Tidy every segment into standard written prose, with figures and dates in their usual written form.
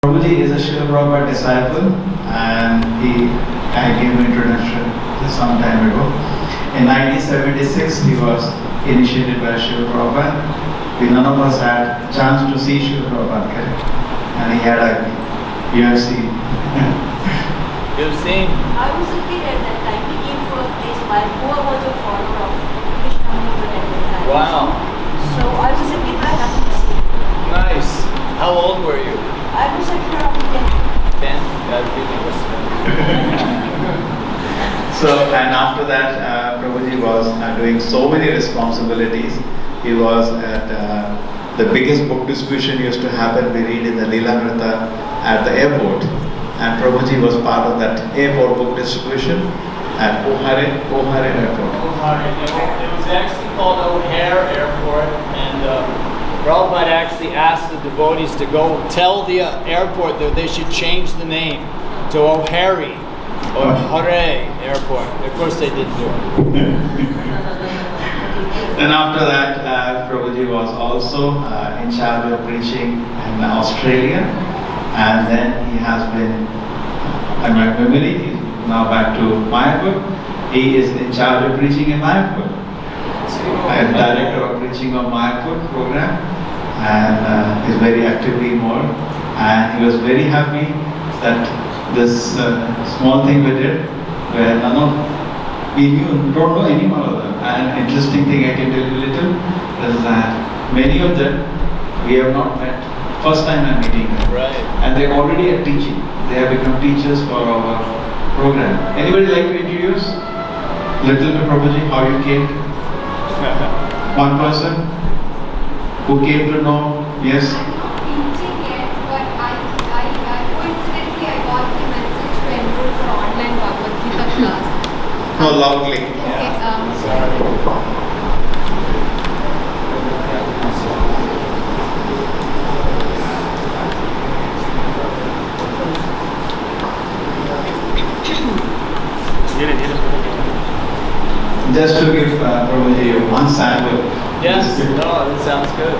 Prabhuji is a Srila Prabhupada disciple, and I gave him introduction some time ago. In 1976, he was initiated by Srila Prabhupada. None of us had chance to see Srila Prabhupada, correct? And he had a UFC. You've seen? I was a kid at that time. He came to a place while Goa was a follower of Krishna at that time. Wow. So I was a kid, I happened to see. Nice. How old were you? I was at around 10. 10? That feeling was So, and after that, Prabhuji was doing so many responsibilities. He was at the biggest book distribution used to happen. We read in the Leelamrita at the airport. And Prabhuji was part of that airport book distribution at O'Hare Airport. It was actually called O'Hare Airport, and Prabhupada actually asked the devotees to go tell the airport that they should change the name to O'Hare Airport. Of course they didn't do it. Then after that, Prabhuji was also in charge of preaching in Australia. And then he has been, in my memory, he's now back to Mayapur. He is in charge of preaching in Mayapur. As director of preaching of Mayapur program, and is very actively involved. And he was very happy that this small thing we did, where we don't know any one of them. And interesting thing I can tell you a little is that many of them we have not met. First time I'm meeting them. Right. And they already are teaching. They have become teachers for our program. Anybody like to introduce little bit Prabhuji, how you came? One person who came to know, yes? I'm not teaching yet, but coincidentally I got the message to enroll for online Bhagavad-Gita class. No, loudly. Okay, Just to give Prabhuji one sample. Yes, no, it sounds good.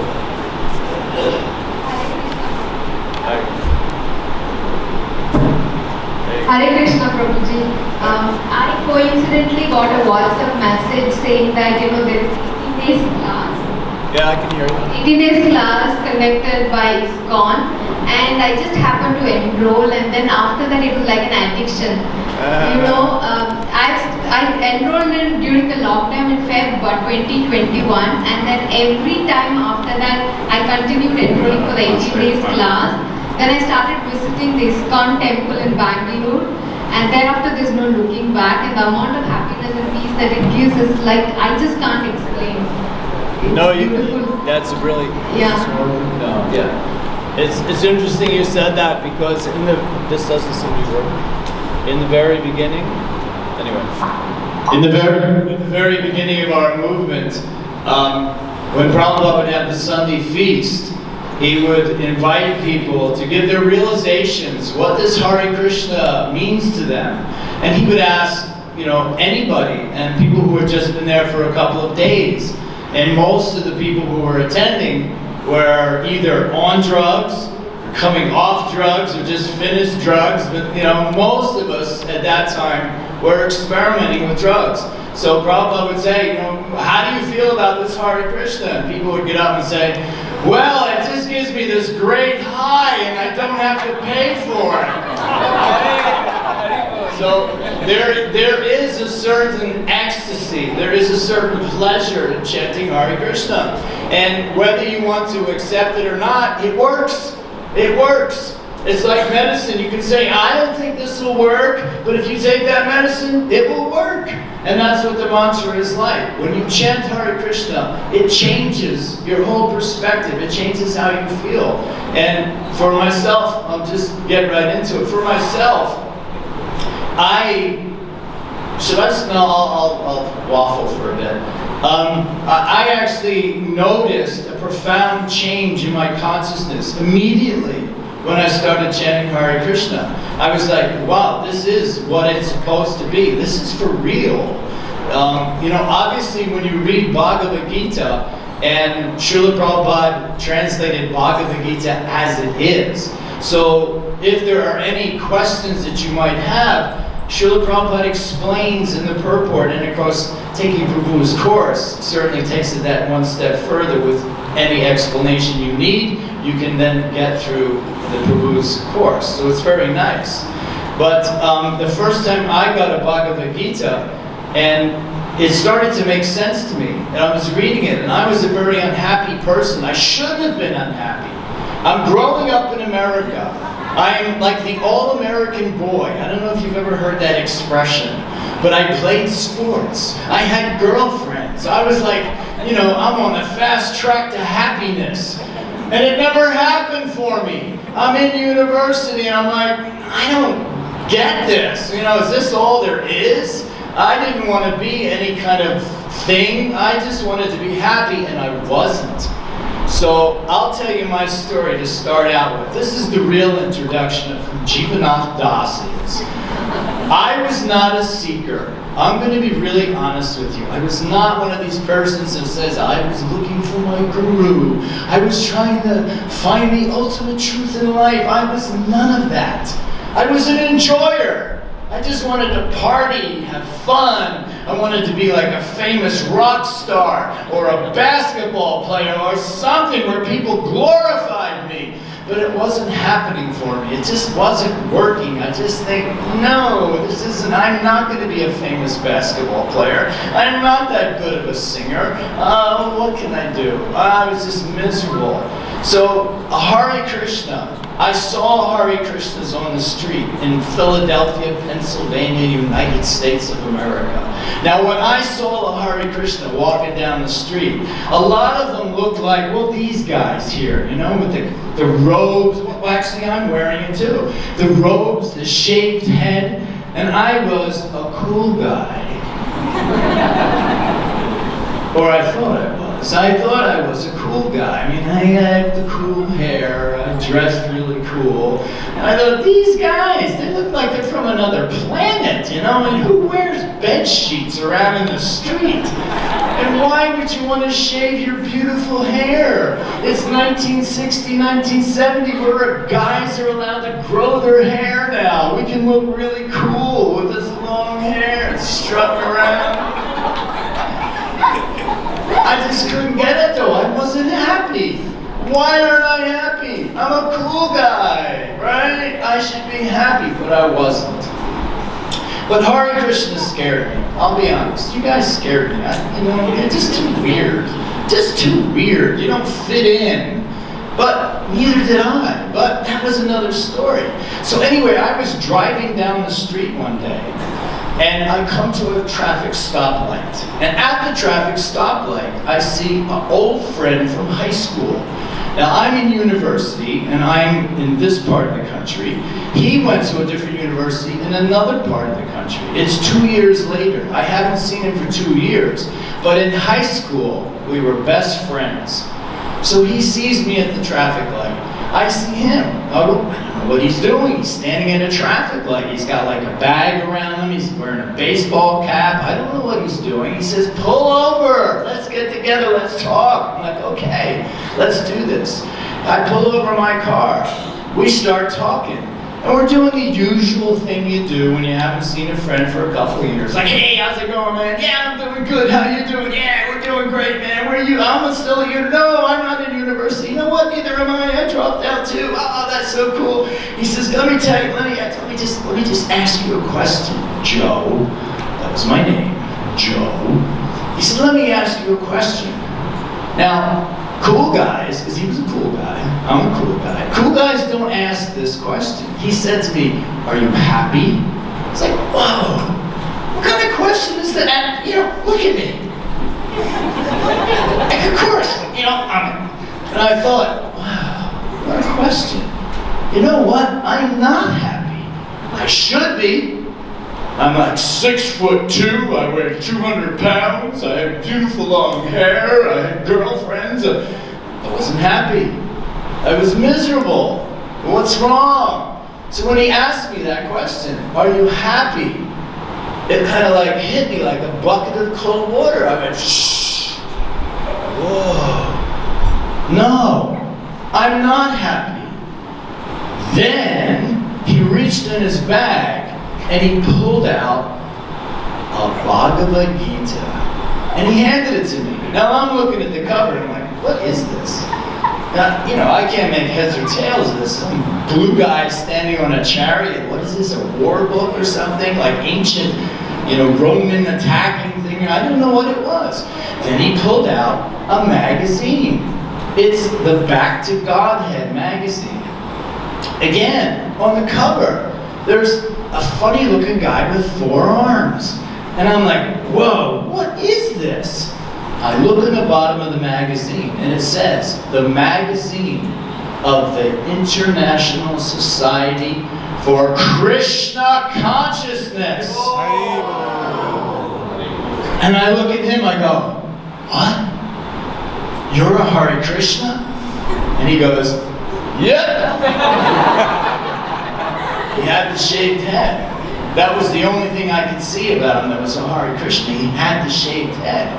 Hare Krishna Prabhuji. I coincidentally got a WhatsApp message saying that there is 18 days class. Yeah, I can hear you. 18 days class conducted by ISKCON, and I just happened to enroll, and then after that it was like an addiction. I enrolled during the lockdown in Feb 2021, and then every time after that I continued enrolling for the 18 days class. Then I started visiting the ISKCON temple in Bangalore, and thereafter there's no looking back, and the amount of happiness and peace that it gives is like I just can't explain. It's that's really Yeah. It's interesting you said that, because this doesn't seem to work. In the very beginning, anyway. In the very beginning of our movement, when Prabhupada would have the Sunday feast, he would invite people to give their realizations, what this Hare Krishna means to them. And he would ask, anybody, and people who had just been there for a couple of days. And most of the people who were attending were either on drugs, coming off drugs, or just finished drugs. But most of us at that time were experimenting with drugs. So Prabhupada would say, how do you feel about this Hare Krishna? And people would get up and say, well, it just gives me this great high and I don't have to pay for it. So there is a certain ecstasy, there is a certain pleasure in chanting Hare Krishna. And whether you want to accept it or not, it works. It works. It's like medicine. You can say, I don't think this will work, but if you take that medicine, it will work. And that's what the mantra is like. When you chant Hare Krishna, it changes your whole perspective. It changes how you feel. And for myself, I'll just get right into it. For myself, I'll waffle for a bit. I actually noticed a profound change in my consciousness immediately when I started chanting Hare Krishna. I was like, wow, this is what it's supposed to be. This is for real. Obviously when you read Bhagavad-Gita, and Srila Prabhupada translated Bhagavad-Gita as it is, So if there are any questions that you might have, Srila Prabhupada explains in the purport, and of course, taking Prabhu's course certainly takes it that one step further. With any explanation you need, you can then get through the Prabhu's course. So it's very nice. But the first time I got a Bhagavad-Gita, and it started to make sense to me, and I was reading it, and I was a very unhappy person. I shouldn't have been unhappy. I'm growing up in America. I'm like the all-American boy. I don't know if you've ever heard that expression, but I played sports. I had girlfriends. I was like, you know, I'm on the fast track to happiness. And it never happened for me. I'm in university, and I'm like, I don't get this. You know, is this all there is? I didn't want to be any kind of thing. I just wanted to be happy, and I wasn't. So I'll tell you my story to start out with. This is the real introduction of who Jivanath Das is. I was not a seeker. I'm going to be really honest with you. I was not one of these persons that says, I was looking for my guru. I was trying to find the ultimate truth in life. I was none of that. I was an enjoyer. I just wanted to party, have fun. I wanted to be like a famous rock star or a basketball player or something where people glorified me. But it wasn't happening for me. It just wasn't working. I just think, no, this isn't, I'm not going to be a famous basketball player. I'm not that good of a singer. What can I do? I was just miserable. So, Hare Krishna. I saw Hare Krishnas on the street in Philadelphia, Pennsylvania, United States of America. Now, when I saw a Hare Krishna walking down the street, a lot of them looked like, well, these guys here, you know, with the robes. Well, actually, I'm wearing it too. The robes, the shaved head, and I was a cool guy. Or I thought I was. I thought I was a cool guy. I mean, I had the cool hair, I dressed really cool. And I thought, these guys, they look like they're from another planet, you know? And who wears bed sheets around in the street? And why would you want to shave your beautiful hair? It's 1960, 1970, where guys are allowed to grow their hair now. We can look really cool with this long hair and strutting around. I just couldn't get it though. I wasn't happy. Why aren't I happy? I'm a cool guy, right? I should be happy, but I wasn't. But Hare Krishna scared me. I'll be honest. You guys scared me. You're just too weird. Just too weird. You don't fit in. But neither did I. But that was another story. So anyway, I was driving down the street one day. And I come to a traffic stoplight. And at the traffic stoplight, I see an old friend from high school. Now, I'm in university, and I'm in this part of the country. He went to a different university in another part of the country. It's 2 years later. I haven't seen him for 2 years. But in high school, we were best friends. So he sees me at the traffic light. I see him. I don't know what he's doing. He's standing at a traffic light. He's got like a bag around him. He's wearing a baseball cap. I don't know what he's doing. He says, pull over. Let's get together. Let's talk. I'm like, okay, let's do this. I pull over my car. We start talking. And we're doing the usual thing you do when you haven't seen a friend for a couple of years. Like, hey, how's it going, man? Yeah, I'm doing good. How you doing? Yeah, we're doing great, man. Where are you? I'm still here. No, I'm not in university. You know what? Neither am I. I dropped out too. Oh, that's so cool. He says, let me tell you, let me just ask you a question, Joe. That was my name, Joe. He said, let me ask you a question. Now, cool guys, because he was a cool guy, I'm a cool guy. Cool guys don't ask this question. He said to me, are you happy? It's like, whoa, what kind of question is that? You know, look at me. Like, of course, you know, and I thought, wow, what a question. You know what? I'm not happy. I should be. I'm like 6'2", I weigh 200 pounds, I have beautiful long hair, I had girlfriends. I wasn't happy. I was miserable. What's wrong? So when he asked me that question, are you happy? It kind of like hit me like a bucket of cold water. I went, shh. Whoa. No, I'm not happy. Then he reached in his bag and he pulled out a Bhagavad-Gita and he handed it to me. Now I'm looking at the cover and I'm like, what is this? Now, you know, I can't make heads or tails of this. Some blue guy standing on a chariot. What is this, a war book or something? Like ancient, you know, Roman attacking thing? I don't know what it was. Then he pulled out a magazine. It's the Back to Godhead magazine. Again, on the cover, there's a funny looking guy with 4 arms. And I'm like, whoa, what is this? I look in the bottom of the magazine and it says, the magazine of the International Society for Krishna Consciousness. And I look at him, I go, what? You're a Hare Krishna? And he goes, yep. He had the shaved head. That was the only thing I could see about him that was a Hare Krishna. He had the shaved head.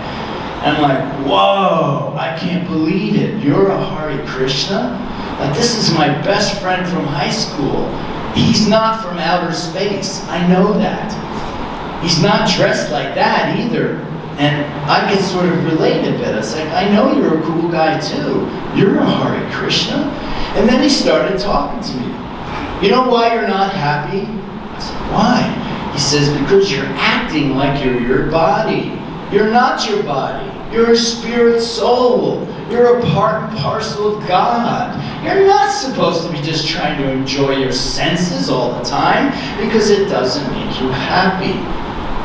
And I'm like, whoa, I can't believe it. You're a Hare Krishna? Like, this is my best friend from high school. He's not from outer space. I know that. He's not dressed like that either. And I could sort of relate a bit. I was like, I know you're a cool guy too. You're a Hare Krishna? And then he started talking to me. You know why you're not happy? I said, why? He says, because you're acting like you're your body. You're not your body. You're a spirit soul. You're a part and parcel of God. You're not supposed to be just trying to enjoy your senses all the time because it doesn't make you happy.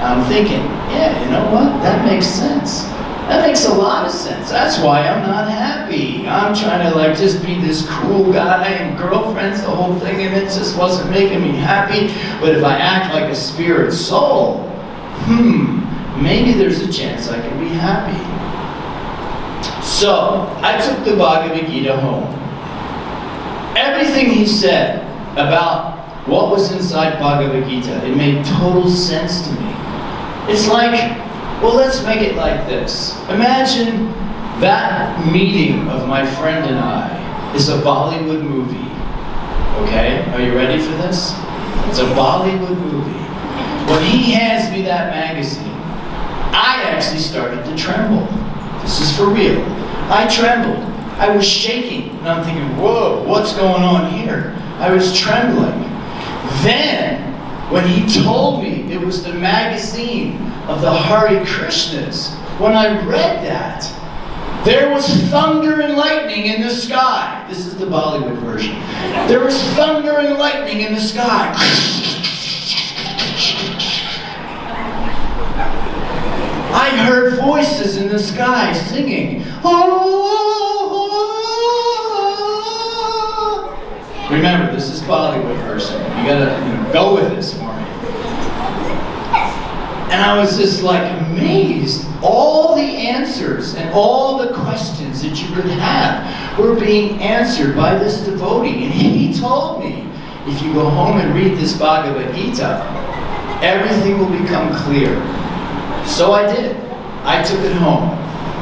I'm thinking, yeah, you know what? That makes sense. That makes a lot of sense. That's why I'm not happy. I'm trying to like just be this cool guy and girlfriends, the whole thing, and it just wasn't making me happy. But if I act like a spirit soul, maybe there's a chance I can be happy. So, I took the Bhagavad-Gita home. Everything he said about what was inside Bhagavad-Gita, it made total sense to me. It's like, well, let's make it like this. Imagine that meeting of my friend and I is a Bollywood movie. Okay, are you ready for this? It's a Bollywood movie. When he hands me that magazine, I actually started to tremble. This is for real. I trembled. I was shaking. And I'm thinking, whoa, what's going on here? I was trembling. Then, when he told me it was the magazine of the Hare Krishnas, when I read that, there was thunder and lightning in the sky. This is the Bollywood version. There was thunder and lightning in the sky. I heard voices in the sky singing. Remember, this is Bollywood version. You gotta go with this for me. And I was just like amazed. All the answers and all the questions that you could have were being answered by this devotee. And he told me, if you go home and read this Bhagavad-Gita, everything will become clear. So I did. I took it home.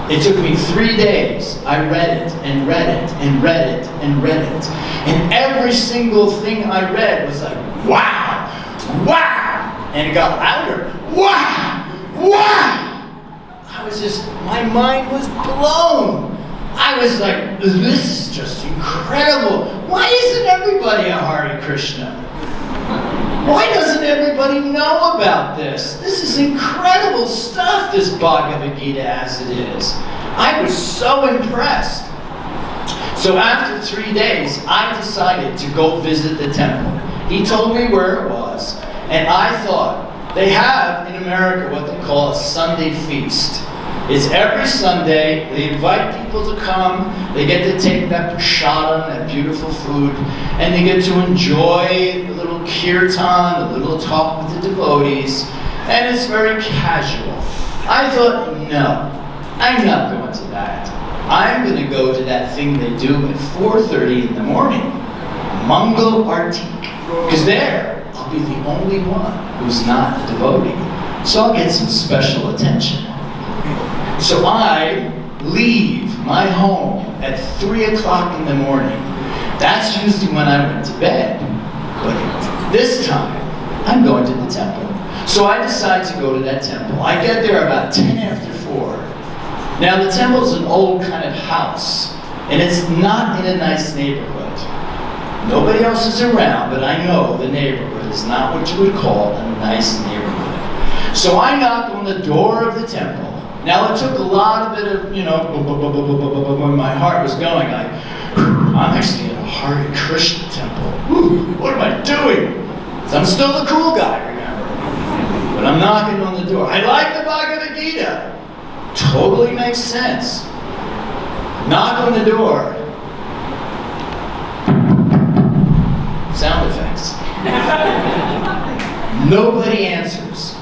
It took me 3 days. I read it and read it and read it and read it. And every single thing I read was like, wow, wow. And it got louder. Wow, wow. I was just, my mind was blown. I was like, this is just incredible. Why isn't everybody a Hare Krishna? Why doesn't everybody know about this? This is incredible stuff, this Bhagavad-Gita as it is. I was so impressed. So after 3 days, I decided to go visit the temple. He told me where it was, and I thought, they have in America what they call a Sunday feast. It's every Sunday, they invite people to come, they get to take that prasadam, that beautiful food, and they get to enjoy a little kirtan, a little talk with the devotees, and it's very casual. I thought, no, I'm not going to that. I'm going to go to that thing they do at 4:30 in the morning, Mangalore Artik, because there, I'll be the only one who's not a devotee, so I'll get some special attention. So I leave my home at 3 o'clock in the morning, That's usually when I went to bed. But this time, I'm going to the temple. So I decide to go to that temple. I get there about 10 after 4. Now the temple's an old kind of house, and it's not in a nice neighborhood. Nobody else is around, but I know the neighborhood is not what you would call a nice neighborhood. So I knock on the door of the temple. Now it took a lot of bit of, when my heart was going, I'm actually in a Hare Krishna temple. What am I doing? 'Cause I'm still the cool guy, remember? But I'm knocking on the door. I like the Bhagavad-Gita. Totally makes sense. Knock on the door. Sound effects. Nobody answers.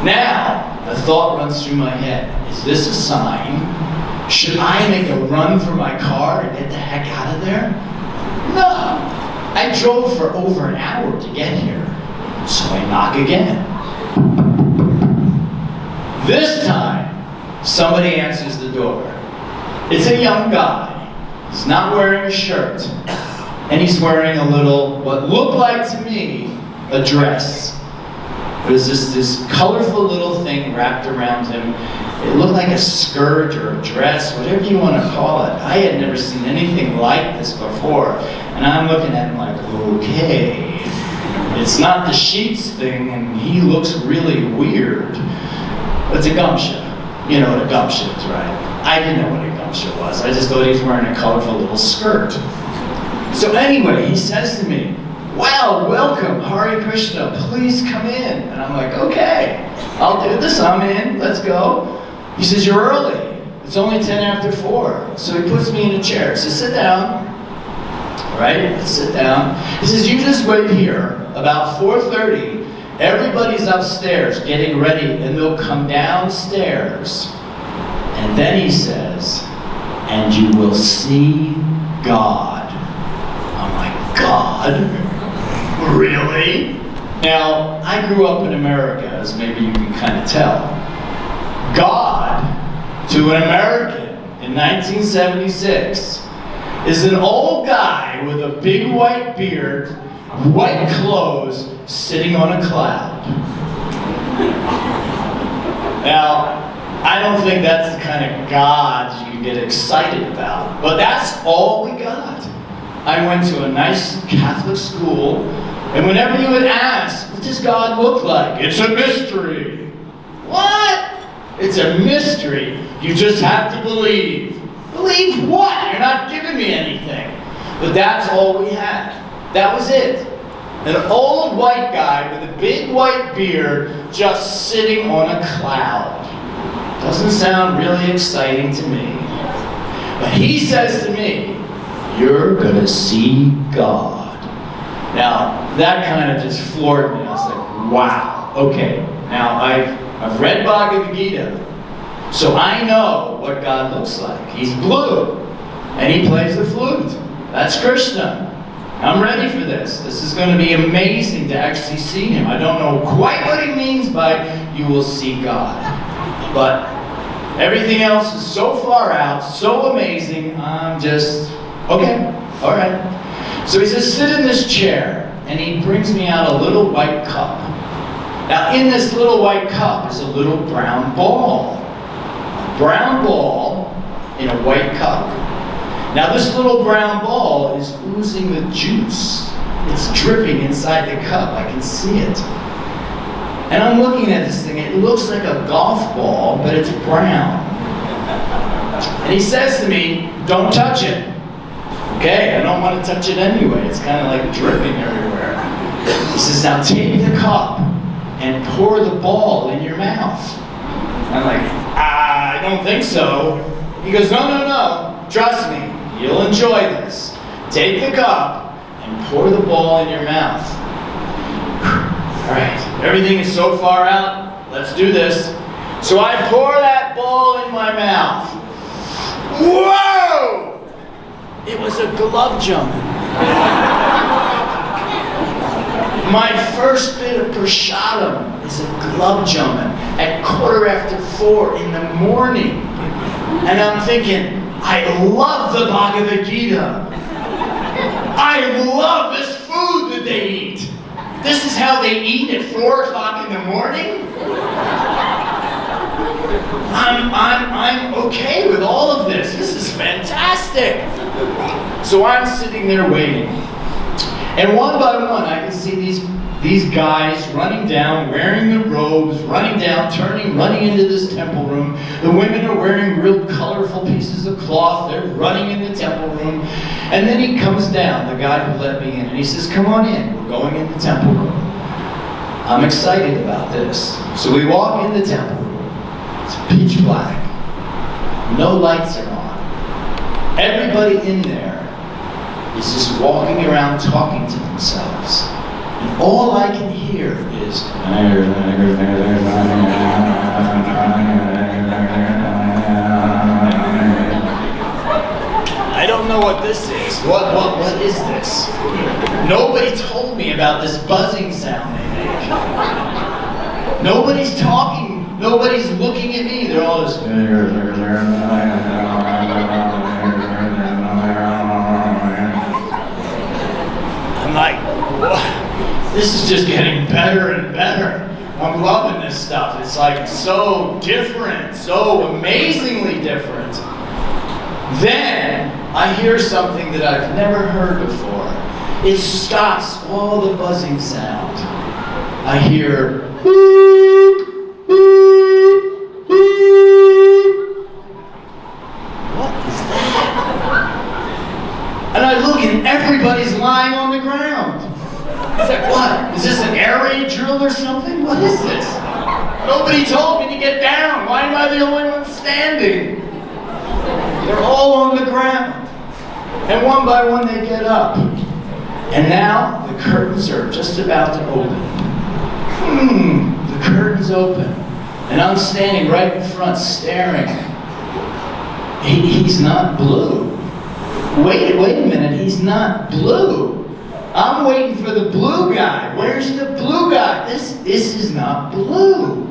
Now, the thought runs through my head. Is this a sign? Should I make a run for my car and get the heck out of there? No. I drove for over an hour to get here. So I knock again. This time, somebody answers the door. It's a young guy. He's not wearing a shirt. And he's wearing a little, what looked like to me, a dress. It was this colorful little thing wrapped around him. It looked like a skirt or a dress, whatever you want to call it. I had never seen anything like this before. And I'm looking at him like, okay. It's not the sheets thing, and he looks really weird. It's a gumsha. You know what a gumsha is, right? I didn't know what a gumsha was. I just thought he was wearing a colorful little skirt. So anyway, he says to me, wow, welcome, Hare Krishna, please come in. And I'm like, okay, I'll do this, I'm in, let's go. He says, you're early. It's only 10 after 4. So he puts me in a chair. He says, sit down. All right, sit down. He says, you just wait here. About 4:30, everybody's upstairs getting ready, and they'll come downstairs. And then he says, and you will see God. I'm like, God? Really? Now, I grew up in America, as maybe you can kind of tell. God, to an American in 1976, is an old guy with a big white beard, white clothes, sitting on a cloud. Now, I don't think that's the kind of God you can get excited about, but that's all we got. I went to a nice Catholic school, and whenever you would ask, what does God look like? It's a mystery. What? It's a mystery. You just have to believe. Believe what? You're not giving me anything. But that's all we had. That was it. An old white guy with a big white beard just sitting on a cloud. Doesn't sound really exciting to me. But he says to me, you're gonna see God. Now, that kind of just floored me. I was like, wow, okay. Now, I've read Bhagavad-Gita, so I know what God looks like. He's blue, and he plays the flute. That's Krishna. I'm ready for this. This is going to be amazing to actually see him. I don't know quite what he means by you will see God. But everything else is so far out, so amazing, I'm just, okay, all right. So he says, sit in this chair, and he brings me out a little white cup. Now in this little white cup is a little brown ball. A brown ball in a white cup. Now this little brown ball is oozing with juice. It's dripping inside the cup. I can see it. And I'm looking at this thing. It looks like a golf ball, but it's brown. And he says to me, don't touch it. Okay, I don't want to touch it anyway. It's kind of like dripping everywhere. He says, now take the cup and pour the ball in your mouth. I'm like, I don't think so. He goes, no, trust me, you'll enjoy this. Take the cup and pour the ball in your mouth. All right, everything is so far out, let's do this. So I pour that ball in my mouth. Whoa! It was a glove jumping. My first bit of prasadam is a glove jumping at 4:15 in the morning. And I'm thinking, I love the Bhagavad-Gita. I love this food that they eat. This is how they eat at 4 o'clock in the morning? I'm okay with all of this. This is fantastic. So I'm sitting there waiting. And one by one, I can see these guys running down, wearing the robes, running down, running into this temple room. The women are wearing real colorful pieces of cloth. They're running in the temple room. And then he comes down, the guy who let me in, and he says, come on in. We're going in the temple room. I'm excited about this. So we walk in the temple room. It's pitch black. No lights are on. Everybody in there is just walking around talking to themselves. And all I can hear is I don't know what this is. What is this? Nobody told me about this buzzing sound they make. Nobody's talking. Nobody's looking at me. They're all just. I'm like, what? This is just getting better and better. I'm loving this stuff. It's like so different, so amazingly different. Then I hear something that I've never heard before. It stops all the buzzing sound. I hear boop, boop, boop. What is that? And I look and everybody's lying on the ground. Is that what? Is this an air raid drill or something? What is this? Nobody told me to get down. Why am I the only one standing? They're all on the ground. And one by one they get up. And now the curtains are just about to open. The curtains open. And I'm standing right in front staring. He's not blue. Wait a minute, he's not blue. I'm waiting for the blue guy. Where's the blue guy? This is not blue.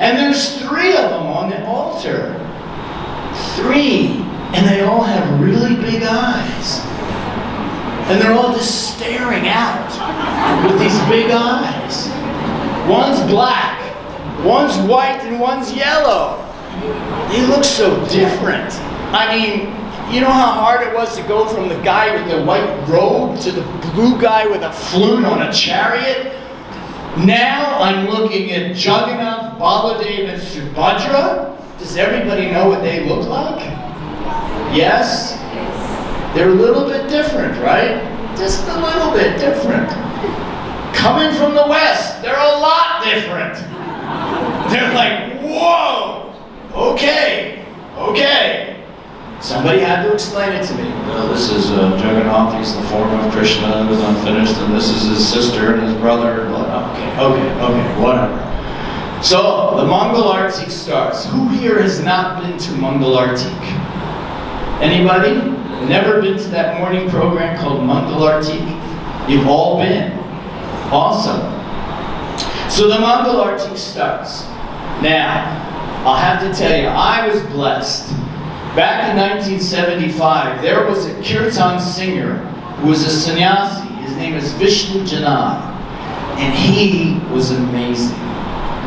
And there's 3 of them on the altar. 3. And they all have really big eyes. And they're all just staring out with these big eyes. One's black, one's white, and one's yellow. They look so different. I mean, you know how hard it was to go from the guy with the white robe to the blue guy with a flute on a chariot? Now I'm looking at Jivanath, Baladev, and Subhadra. Does everybody know what they look like? Yes? They're a little bit different, right? Just a little bit different. Coming from the West, they're a lot different. They're like, whoa, okay. Somebody had to explain it to me. Well, this is Jivanath, he's the form of Krishna, who's unfinished, and this is his sister and his brother. Okay, whatever. So, the Mongol Artik starts. Who here has not been to Mongol Artik? Anybody? Never been to that morning program called Mongol Artik? You've all been. Awesome. So the Mongol Artik starts. Now, I'll have to tell you, I was blessed. Back in 1975, there was a kirtan singer who was a sannyasi. His name is Vishnu Janath. And he was amazing.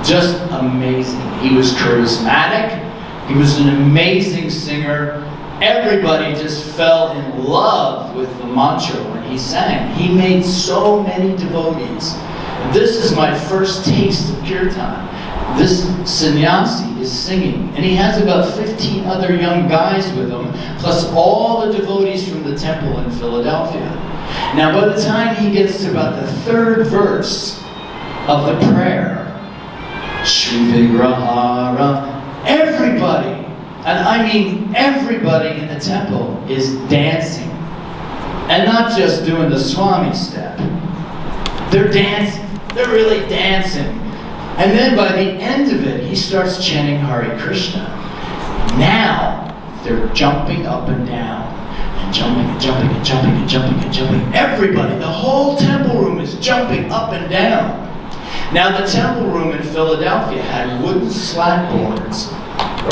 Just amazing. He was charismatic. He was an amazing singer. Everybody just fell in love with the mantra when he sang. He made so many devotees. This is my first taste of kirtan. This sannyasi is singing, and he has about 15 other young guys with him, plus all the devotees from the temple in Philadelphia. Now, by the time he gets to about the 3rd verse of the prayer, Shri Vigrahara, everybody, and I mean everybody in the temple is dancing. And not just doing the Swami step. They're dancing. They're really dancing. And then by the end of it, he starts chanting Hare Krishna. Now, they're jumping up and down. And jumping and jumping and jumping and jumping and jumping. Everybody, the whole temple room is jumping up and down. Now, the temple room in Philadelphia had wooden slat boards.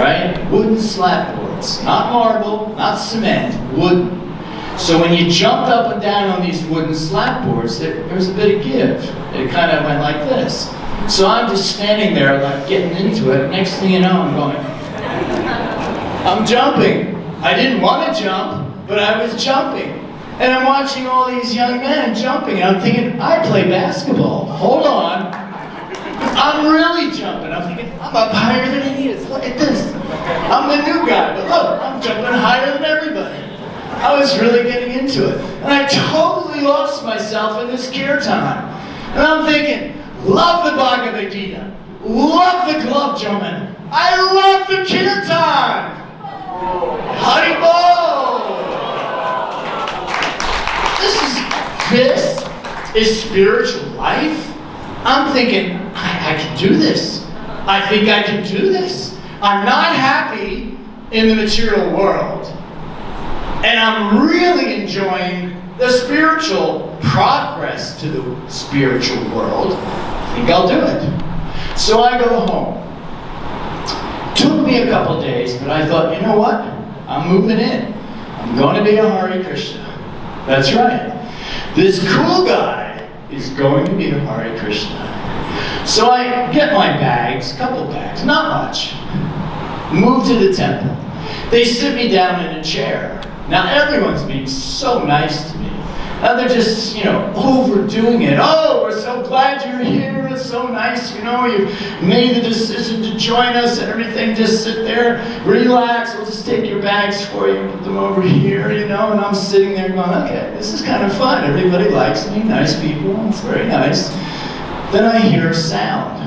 Right? Wooden slat boards. Not marble, not cement, wooden. So when you jumped up and down on these wooden slap boards, there was a bit of give. It kind of went like this. So I'm just standing there, like getting into it. Next thing you know, I'm going, I'm jumping. I didn't want to jump, but I was jumping. And I'm watching all these young men jumping, and I'm thinking, I play basketball. Hold on. I'm really jumping. I'm thinking, I'm up higher than he is. Look at this. I'm the new guy, but look, I'm jumping higher than everybody. I was really getting into it. And I totally lost myself in this kirtan. And I'm thinking, love the Bhagavad-Gita. Love the club jumping. I love the kirtan. Haribol! This is spiritual life? I'm thinking, I can do this. I think I can do this. I'm not happy in the material world. And I'm really enjoying the spiritual progress to the spiritual world. I think I'll do it. So I go home. Took me a couple days, but I thought, you know what? I'm moving in. I'm going to be a Hare Krishna. That's right. This cool guy is going to be a Hare Krishna. So I get my bags, a couple bags, not much. Move to the temple. They sit me down in a chair. Now everyone's being so nice to me. Now they're just, overdoing it. Oh, we're so glad you're here. It's so nice, you made the decision to join us and everything. Just sit there, relax. We'll just take your bags for you, put them over here, And I'm sitting there going, okay, this is kind of fun. Everybody likes me, nice people. It's very nice. Then I hear a sound.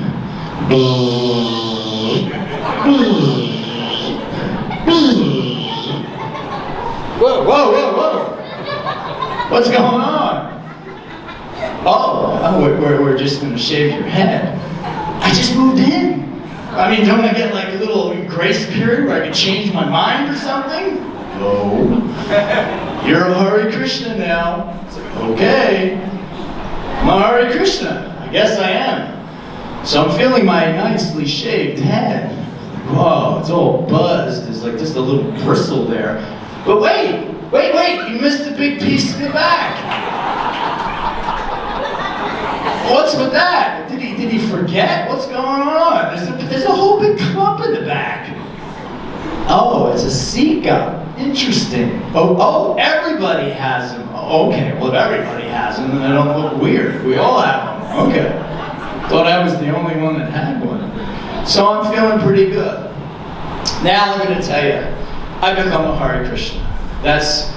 Whoa, whoa, whoa, whoa. What's going on? Oh, we're just going to shave your head. I just moved in. I mean, don't I get like a little grace period where I can change my mind or something? No. You're a Hare Krishna now. It's like, okay. I'm a Hare Krishna. I guess I am. So I'm feeling my nicely shaved head. Whoa, it's all buzzed. There's like just a little bristle there. But wait, you missed a big piece in the back. What's with that? Did he forget? What's going on? There's a whole big clump in the back. Oh, it's a Sika. Interesting. Oh, everybody has them. Okay, well if everybody has them, then they don't look weird. We all have them. Okay. Thought I was the only one that had one. So I'm feeling pretty good. Now I'm going to tell you, I become a Hare Krishna. That's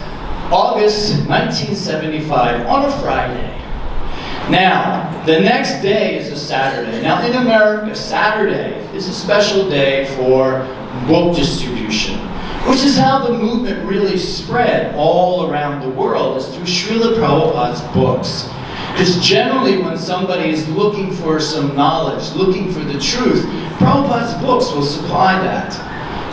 August 1975 on a Friday. Now, the next day is a Saturday. Now in America, Saturday is a special day for book distribution, which is how the movement really spread all around the world, is through Srila Prabhupada's books. Because generally when somebody is looking for some knowledge, looking for the truth, Prabhupada's books will supply that.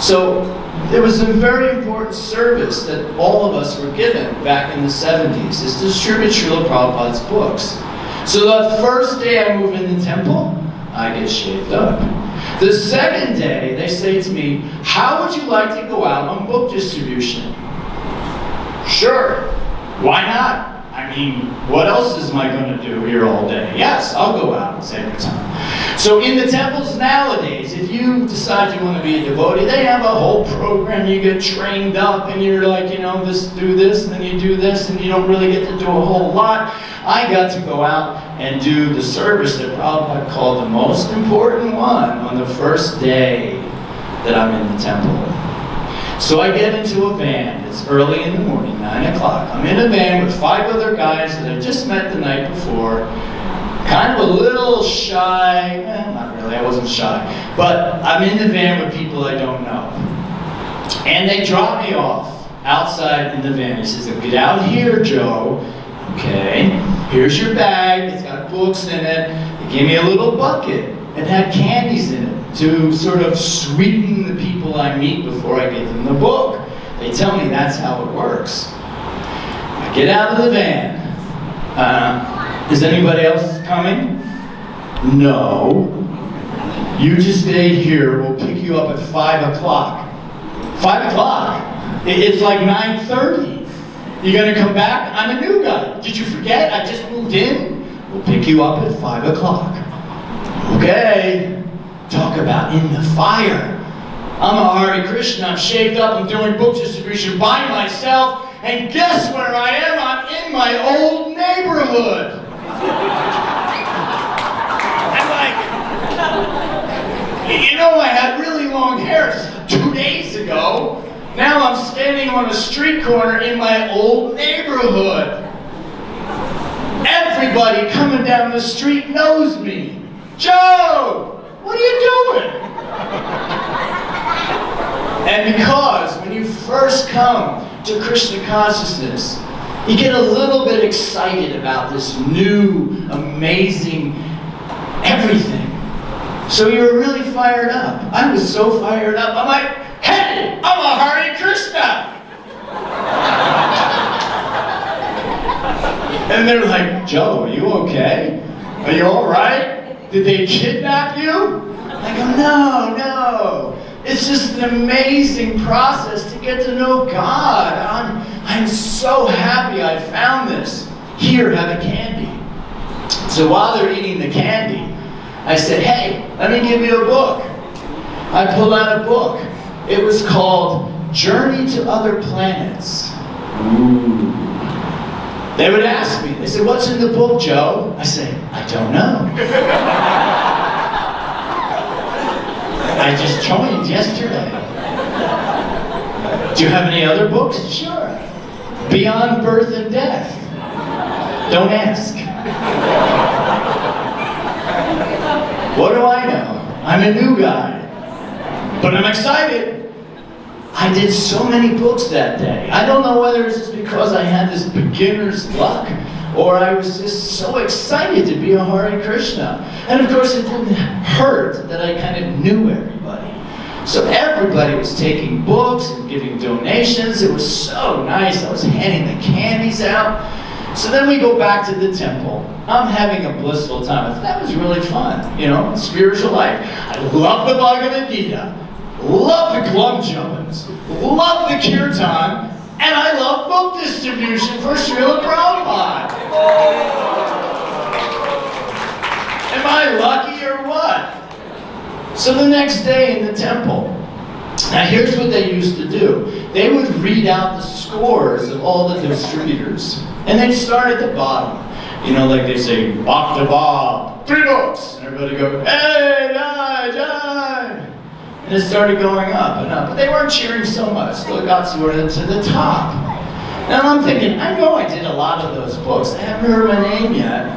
So there was a very important service that all of us were given back in the 70s, is to distribute Srila Prabhupada's books. So the first day I move in the temple, I get shaved up. The second day, they say to me, how would you like to go out on book distribution? Sure, why not? I mean, what else am I going to do here all day? Yes, I'll go out and save your time. So in the temples nowadays, if you decide you want to be a devotee, they have a whole program. You get trained up and you're like, do this, and then you do this, and you don't really get to do a whole lot. I got to go out and do the service that Prabhupada called the most important one on the first day that I'm in the temple. So I get into a van. It's early in the morning, 9 o'clock. I'm in a van with 5 other guys that I just met the night before. Kind of a little shy. Not really, I wasn't shy. But I'm in the van with people I don't know. And they drop me off outside in the van. He says, get out here, Joe. Okay, here's your bag. It's got books in it. They gave me a little bucket. It had candies in it to sort of sweeten the people I meet before I give them the book. They tell me that's how it works. I get out of the van. Is anybody else coming? No. You just stay here. We'll pick you up at 5 o'clock. 5 o'clock? It's like 9:30. You gonna come back? I'm a new guy. Did you forget? I just moved in. We'll pick you up at 5 o'clock. Okay. Talk about in the fire. I'm a Hare Krishna. I'm shaved up. I'm doing book distribution by myself. And guess where I am? I'm in my old neighborhood. I'm like, you know, I had really long hair just 2 days ago. Now I'm standing on a street corner in my old neighborhood. Everybody coming down the street knows me. Joe, what are you doing? And because when you first come to Krishna consciousness, you get a little bit excited about this new, amazing everything. So you're really fired up. I was so fired up. I'm like, hey, I'm a Hare Krishna. And they're like, Joe, are you okay? Are you all right? Did they kidnap you? I go, no. It's just an amazing process to get to know God. I'm so happy I found this. Here, have a candy. So while they're eating the candy, I said, hey, let me give you a book. I pulled out a book. It was called Journey to Other Planets. Ooh. They would ask me, they said, what's in the book, Joe? I say, I don't know. I just joined yesterday. Do you have any other books? Sure. Beyond Birth and Death. Don't ask. What do I know? I'm a new guy. But I'm excited. I did so many books that day. I don't know whether it's just because I had this beginner's luck or I was just so excited to be a Hare Krishna. And of course it didn't hurt that I kind of knew everybody. So everybody was taking books and giving donations. It was so nice. I was handing the candies out. So then we go back to the temple. I'm having a blissful time. That was really fun, you know, spiritual life. I love the Bhagavad-Gita. Love the club jumpings, love the kirtan, and I love book distribution for Srila Prabhupada. Am I lucky or what? So the next day in the temple, now here's what they used to do. They would read out the scores of all the distributors, and they'd start at the bottom. You know, like they say, Bhakta 3 books, and everybody go, hey, Jai. And it started going up and up. But they weren't cheering so much. Still got sort of to the top. Now I'm thinking, I know I did a lot of those books. I haven't heard my name yet.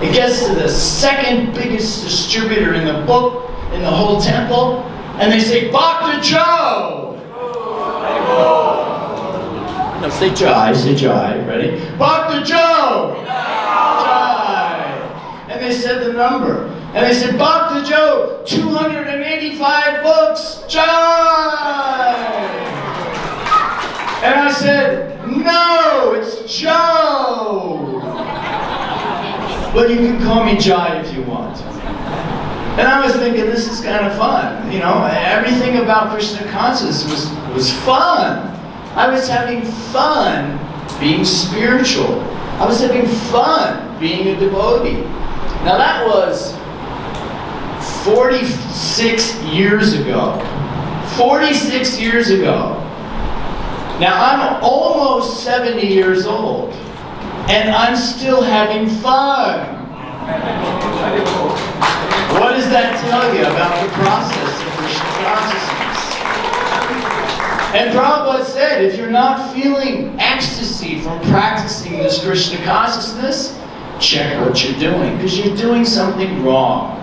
It gets to the second biggest distributor in the book, in the whole temple, and they say, Bhakta Joe! No, say Jai, ready? Bhakta Joe! Jai! And they said the number. And they said, Bhakta Joe, 285 books, Jai! And I said, no, it's Joe! But you can call me Jai if you want. And I was thinking, this is kind of fun. You know, everything about Krishna consciousness was fun. I was having fun being spiritual. I was having fun being a devotee. Now that was 46 years ago. 46 years ago. Now I'm almost 70 years old, and I'm still having fun. What does that tell you about the process of Krishna consciousness? And Prabhupada said, if you're not feeling ecstasy from practicing this Krishna consciousness, check what you're doing, because you're doing something wrong.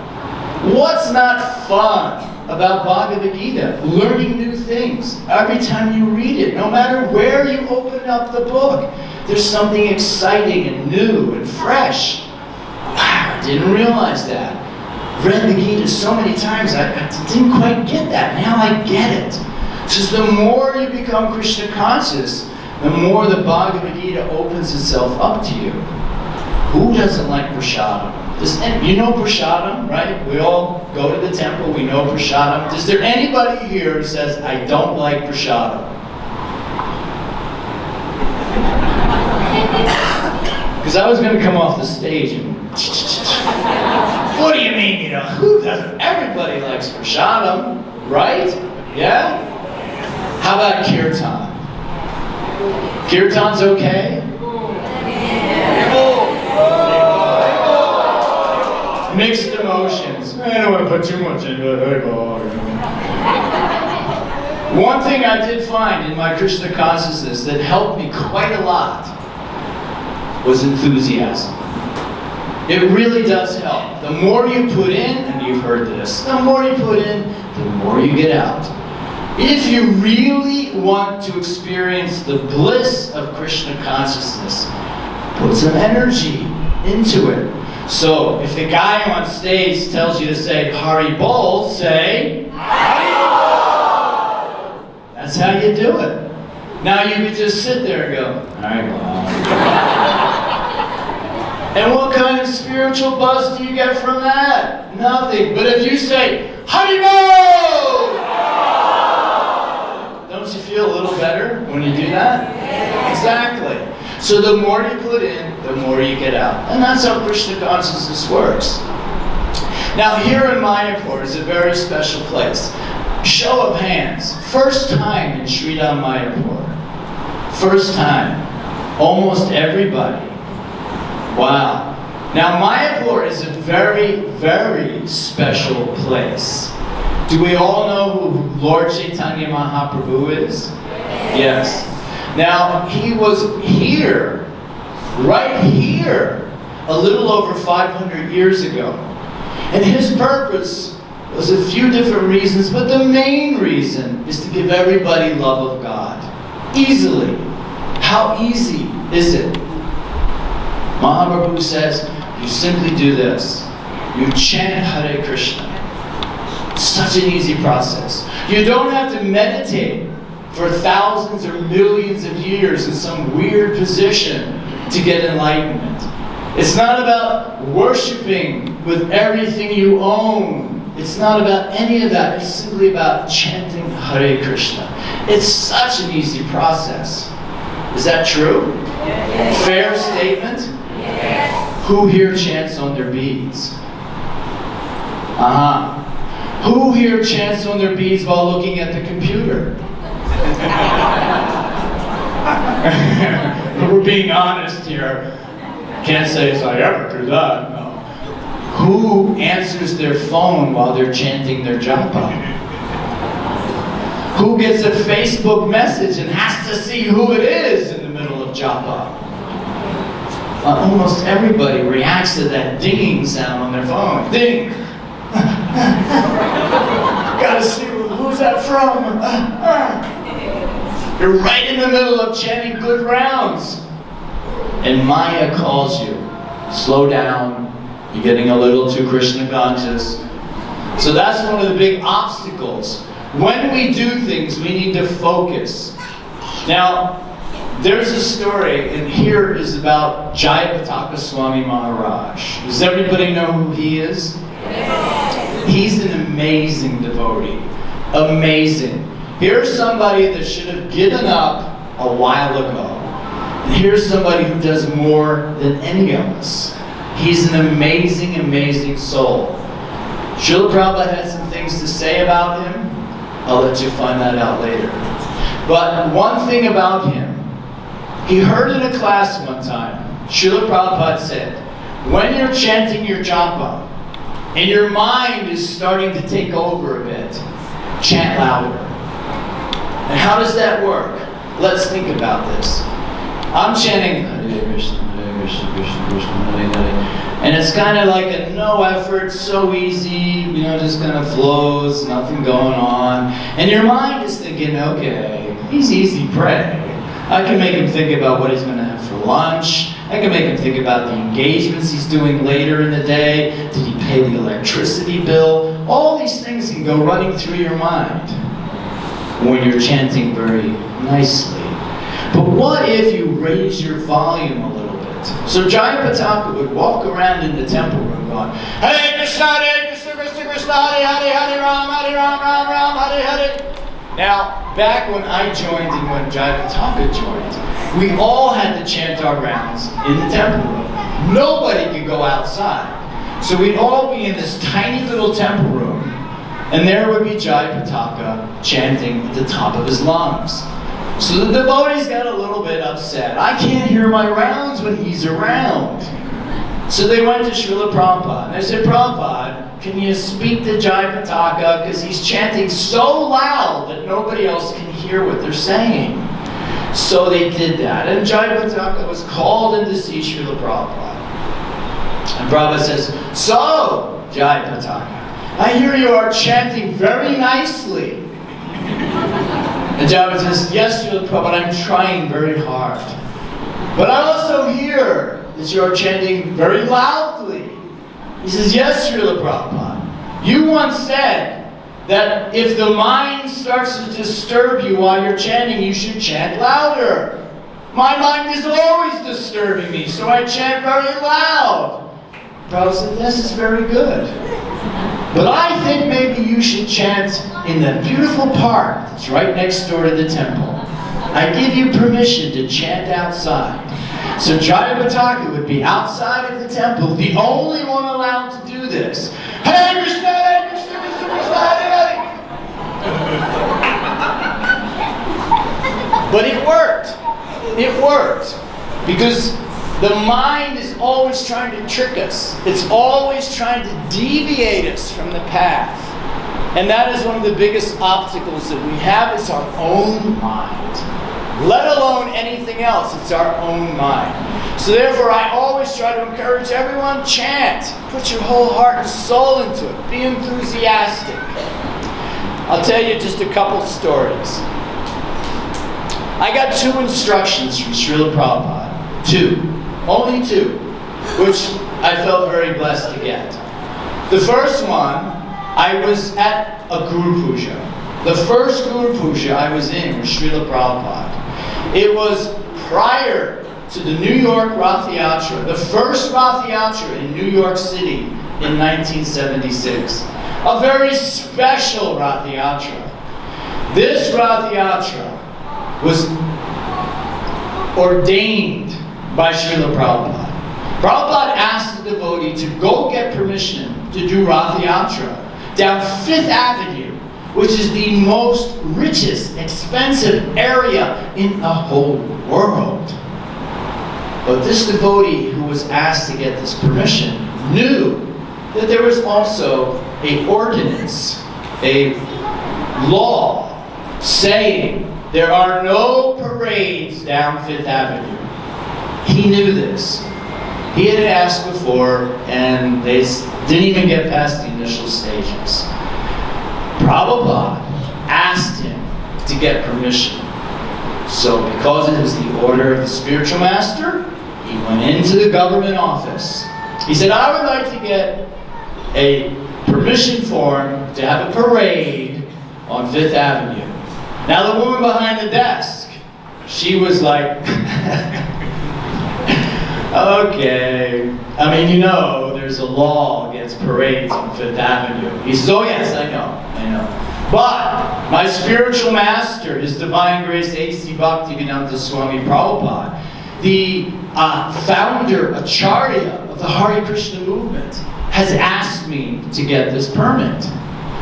What's not fun about Bhagavad-Gita? Learning new things. Every time you read it, no matter where you open up the book, there's something exciting and new and fresh. Wow, I didn't realize that. Read the Gita so many times, I didn't quite get that. Now I get it. Just the more you become Krishna conscious, the more the Bhagavad-Gita opens itself up to you. Who doesn't like prasadam? You know prasadam, right? We all go to the temple, we know prasadam. Is there anybody here who says, I don't like prasadam? Because I was going to come off the stage and what do you mean, who doesn't? Everybody likes prasadam, right? Yeah? How about kirtan? Kirtan's okay? Mixed emotions. I don't want to put too much into it. One thing I did find in my Krishna consciousness that helped me quite a lot was enthusiasm. It really does help. The more you put in, and you've heard this, the more you put in, the more you get out. If you really want to experience the bliss of Krishna consciousness, put some energy into it. So, if the guy on stage tells you to say Hari Bol, say Hari Bol! That's how you do it. Now you can just sit there and go, Hari Bol. And what kind of spiritual buzz do you get from that? Nothing. But if you say Hari Bol! Don't you feel a little better when you do that? Exactly. So the more you put in, the more you get out. And that's how Krishna consciousness works. Now here in Mayapur is a very special place. Show of hands. First time in Sridham Mayapur. First time. Almost everybody. Wow. Now Mayapur is a very, very special place. Do we all know who Lord Chaitanya Mahaprabhu is? Yes. Now, he was here, right here, a little over 500 years ago. And his purpose was a few different reasons, but the main reason is to give everybody love of God. Easily. How easy is it? Mahaprabhu says, you simply do this. You chant Hare Krishna. Such an easy process. You don't have to meditate for thousands or millions of years in some weird position to get enlightenment. It's not about worshiping with everything you own. It's not about any of that. It's simply about chanting Hare Krishna. It's such an easy process. Is that true? Yes. Fair statement? Yes. Who here chants on their beads? Who here chants on their beads while looking at the computer? We're being honest here. Can't say I ever do that. No. Who answers their phone while they're chanting their japa? Who gets a Facebook message and has to see who it is in the middle of japa? Almost everybody reacts to that dinging sound on their phone. Ding! Gotta see who's that from? You're right in the middle of chanting good rounds. And Maya calls you. Slow down. You're getting a little too Krishna conscious. So that's one of the big obstacles. When we do things, we need to focus. Now, there's a story, and here is about Jivanath Swami Maharaj. Does everybody know who he is? He's an amazing devotee. Amazing. Here's somebody that should have given up a while ago. And here's somebody who does more than any of us. He's an amazing, amazing soul. Srila Prabhupada had some things to say about him. I'll let you find that out later. But one thing about him, he heard in a class one time, Srila Prabhupada said, when you're chanting your japa, and your mind is starting to take over a bit, chant louder. And how does that work? Let's think about this. I'm chanting Hare Krishna, Krishna, Krishna, Hare Hare. And it's kind of like a no effort, so easy, just kind of flows, nothing going on. And your mind is thinking, okay, he's easy prey. I can make him think about what he's going to have for lunch. I can make him think about the engagements he's doing later in the day. Did he pay the electricity bill? All these things can go running through your mind when you're chanting very nicely. But what if you raise your volume a little bit? So Jayapataka would walk around in the temple room going, Hare Krishna, Krishna, Krishna, Hare Hare, Hare Ram, Ram, Ram, Hare Hare. Now, back when I joined and when Jivanath joined, we all had to chant our rounds in the temple room. Nobody could go outside. So we'd all be in this tiny little temple room, and there would be Jivanath chanting at the top of his lungs. So the devotees got a little bit upset. I can't hear my rounds when he's around. So they went to Srila Prabhupada, and they said, Prabhupada, can you speak to Jivanath, because he's chanting so loud that nobody else can hear what they're saying. So they did that, and Jivanath was called in to see Srila Prabhupada. And Prabhupada says, so, Jivanath, I hear you are chanting very nicely. And Jivanath says, yes, Srila Prabhupada, I'm trying very hard. But I also hear that you are chanting very loudly. He says, yes, Srila Prabhupada. You once said that if the mind starts to disturb you while you're chanting, you should chant louder. My mind is always disturbing me, so I chant very loud. Prabhupada said, this is very good. But I think maybe you should chant in that beautiful park that's right next door to the temple. I give you permission to chant outside. So Jivanath would be outside of the temple, the only one allowed to do this. Hare Krishna, Hare Krishna, Krishna Krishna, Hare Hare. But it worked. It worked. Because the mind is always trying to trick us. It's always trying to deviate us from the path. And that is one of the biggest obstacles that we have, is our own mind. Let alone anything else, it's our own mind. So therefore, I always try to encourage everyone, chant. Put your whole heart and soul into it. Be enthusiastic. I'll tell you just a couple stories. I got 2 instructions from Srila Prabhupada. 2. Only 2. Which I felt very blessed to get. The first one, I was at a Guru Puja. The first Guru Puja I was in was Srila Prabhupada. It was prior to the New York Rath Yatra, the first Rath Yatra in New York City in 1976. A very special Rath Yatra. This Rath Yatra was ordained by Srila Prabhupada. Prabhupada asked the devotee to go get permission to do Rath Yatra down 5th Avenue, which is the most richest, expensive area in the whole world. But this devotee who was asked to get this permission knew that there was also an ordinance, a law, saying there are no parades down 5th Avenue. He knew this. He had asked before, and they didn't even get past the initial stages. Prabhupada asked him to get permission. So because it was the order of the spiritual master, he went into the government office. He said, I would like to get a permission form to have a parade on 5th Avenue. Now the woman behind the desk, she was like, okay. I mean, you know, there's a law against parades on 5th Avenue. He says, oh yes, I know. But my spiritual master, His Divine Grace A.C. Bhaktivedanta Swami Prabhupada, the founder, Acharya of the Hare Krishna movement, has asked me to get this permit.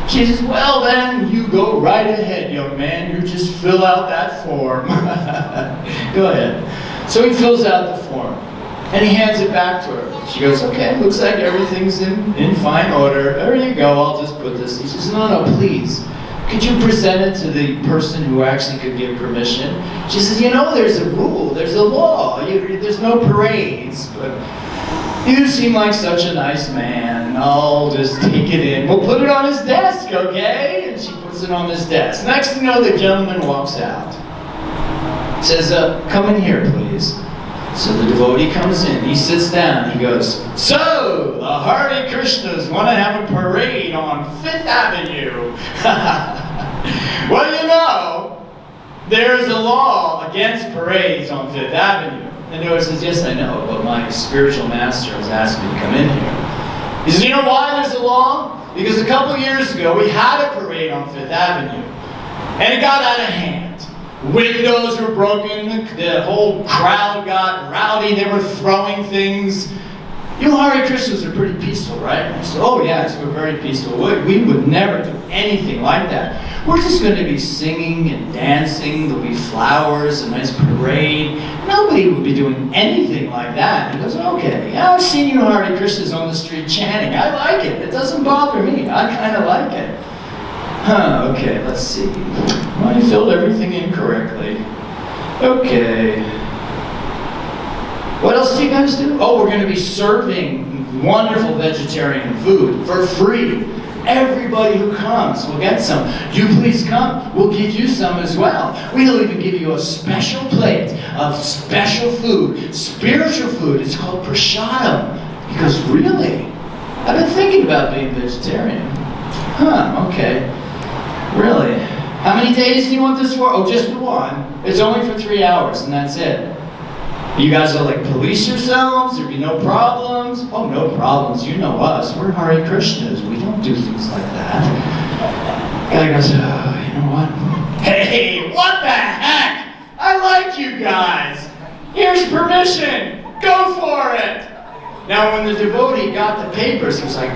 She says, well then, you go right ahead, young man. You just fill out that form. Go ahead. So he fills out the form. And he hands it back to her. She goes, okay, looks like everything's in fine order. There you go, I'll just put this. He says, no, please. Could you present it to the person who actually could give permission? She says, you know, there's a rule, there's a law. There's no parades, but you seem like such a nice man. I'll just take it in. We'll put it on his desk, okay? And she puts it on his desk. Next thing you know, the gentleman walks out. Says, come in here, please. So the devotee comes in, he sits down, he goes, so, the Hare Krishnas want to have a parade on 5th Avenue. Well, you know, there's a law against parades on 5th Avenue. And the devotee says, yes, I know, but my spiritual master has asked me to come in here. He says, you know why there's a law? Because a couple years ago, we had a parade on 5th Avenue. And it got out of hand. Windows were broken, the whole crowd got rowdy, they were throwing things. You Hare Krishnas are pretty peaceful, right? I said, oh yes, we're very peaceful. We would never do anything like that. We're just going to be singing and dancing, there'll be flowers, a nice parade. Nobody would be doing anything like that. He goes, okay, yeah, I've seen you Hare Krishnas on the street chanting. I like it. It doesn't bother me. I kind of like it. Okay, let's see. Well, I filled everything in correctly. Okay. What else do you guys do? Oh, we're going to be serving wonderful vegetarian food for free. Everybody who comes will get some. You please come. We'll give you some as well. We'll even give you a special plate of special food, spiritual food. It's called prasadam. Because really, I've been thinking about being vegetarian. Okay. Really? How many days do you want this for? Oh, just the one. It's only for 3 hours, and that's it. You guys will like police yourselves? There'll be no problems? Oh, no problems. You know us. We're Hare Krishnas. We don't do things like that. Guy goes, oh, you know what? Hey, what the heck? I like you guys. Here's permission. Go for it. Now, when the devotee got the papers, he was like,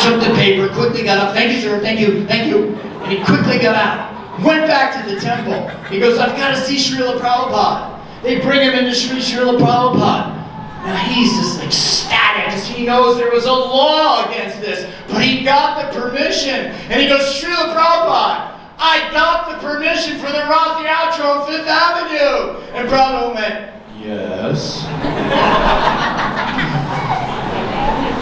took the paper, quickly got up. Thank you, sir. Thank you. Thank you. And he quickly got out. Went back to the temple. He goes, I've got to see Srila Prabhupada. They bring him into Srila Prabhupada. Now he's just ecstatic because he knows there was a law against this. But he got the permission. And he goes, Srila Prabhupada, I got the permission for the Rath Yatra on 5th Avenue. And Prabhupada went, yes.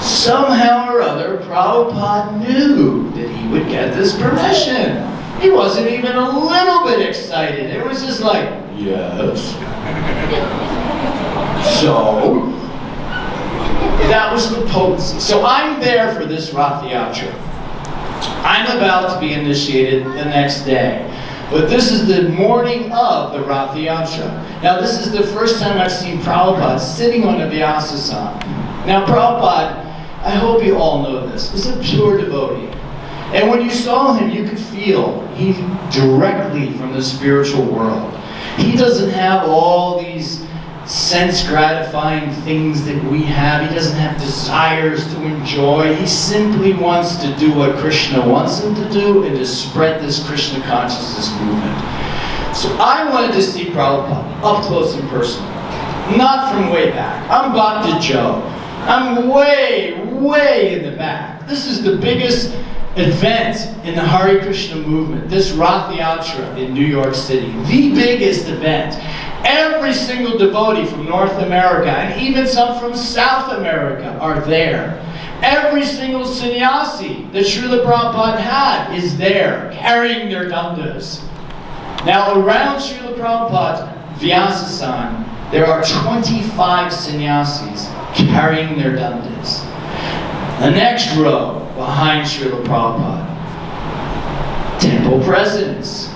Somehow or other, Prabhupada knew that he would get this permission. He wasn't even a little bit excited. It was just like, yes. So, that was the potency. So I'm there for this Rath Yatra. I'm about to be initiated the next day. But this is the morning of the Rath Yatra. Now this is the first time I've seen Prabhupada sitting on a Vyasa-san. Now Prabhupada, I hope you all know this, is a pure devotee. And when you saw him, you could feel he's directly from the spiritual world. He doesn't have all these sense-gratifying things that we have. He doesn't have desires to enjoy. He simply wants to do what Krishna wants him to do and to spread this Krishna consciousness movement. So I wanted to see Prabhupada up close and personal. Not from way back. I'm Bhakta Joe. I'm way in the back. This is the biggest event in the Hare Krishna movement, this Rath Yatra in New York City. The biggest event. Every single devotee from North America, and even some from South America, are there. Every single sannyasi that Srila Prabhupada had is there, carrying their dandas. Now, around Srila Prabhupada's Vyasa-san, there are 25 sannyasis carrying their dandas. The next row, behind Srila Prabhupada, temple presidents,